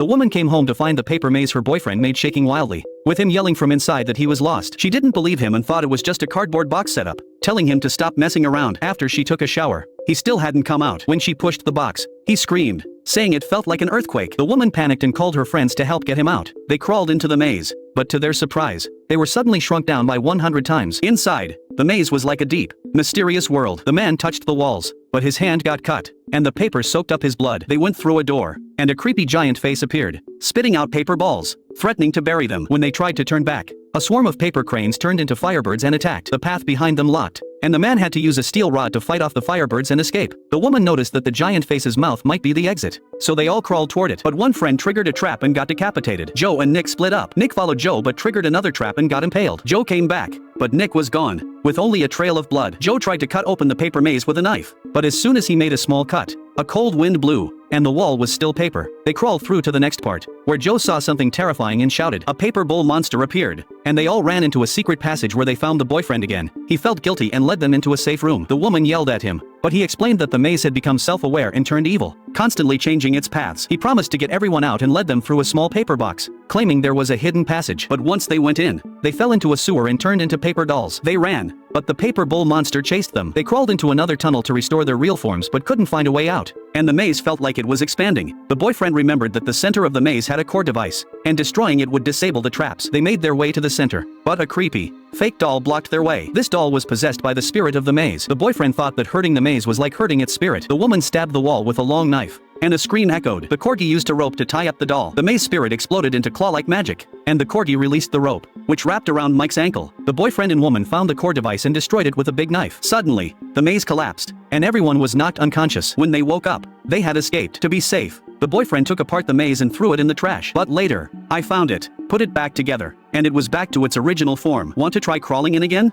The woman came home to find the paper maze her boyfriend made shaking wildly, with him yelling from inside that he was lost. She didn't believe him and thought it was just a cardboard box setup, telling him to stop messing around. After she took a shower, he still hadn't come out. When she pushed the box, he screamed, saying it felt like an earthquake. The woman panicked and called her friends to help get him out. They crawled into the maze, but to their surprise, they were suddenly shrunk down by 100 times. Inside, the maze was like a deep, mysterious world. The man touched the walls, but his hand got cut, and the paper soaked up his blood. They went through a door, and a creepy giant face appeared, spitting out paper balls, threatening to bury them. When they tried to turn back, a swarm of paper cranes turned into firebirds and attacked. The path behind them locked, and the man had to use a steel rod to fight off the firebirds and escape. The woman noticed that the giant face's mouth might be the exit, so they all crawled toward it. But one friend triggered a trap and got decapitated. Joe and Nick split up. Nick followed Joe but triggered another trap and got impaled. Joe came back, but Nick was gone, with only a trail of blood. Joe tried to cut open the paper maze with a knife, but as soon as he made a small cut, a cold wind blew, and the wall was still paper. They crawled through to the next part, where Joe saw something terrifying and shouted. A paper bowl monster appeared, and they all ran into a secret passage where they found the boyfriend again. He felt guilty and led them into a safe room. The woman yelled at him, but he explained that the maze had become self-aware and turned evil, constantly changing its paths. He promised to get everyone out and led them through a small paper box, claiming there was a hidden passage. But once they went in, they fell into a sewer and turned into paper dolls. They ran, but the paper bowl monster chased them. They crawled into another tunnel to restore their real forms but couldn't find a way out, and the maze felt like it was expanding. The boyfriend remembered that the center of the maze had a core device, and destroying it would disable the traps. They made their way to the center, but a creepy, fake doll blocked their way. This doll was possessed by the spirit of the maze. The boyfriend thought that hurting the maze was like hurting its spirit. The woman stabbed the wall with a long knife, and a scream echoed. The corgi used a rope to tie up the doll. The maze spirit exploded into claw-like magic, and the corgi released the rope, which wrapped around Mike's ankle. The boyfriend and woman found the core device and destroyed it with a big knife. Suddenly, the maze collapsed, and everyone was knocked unconscious. When they woke up, they had escaped. To be safe, the boyfriend took apart the maze and threw it in the trash. But later, I found it, put it back together, and it was back to its original form. Want to try crawling in again?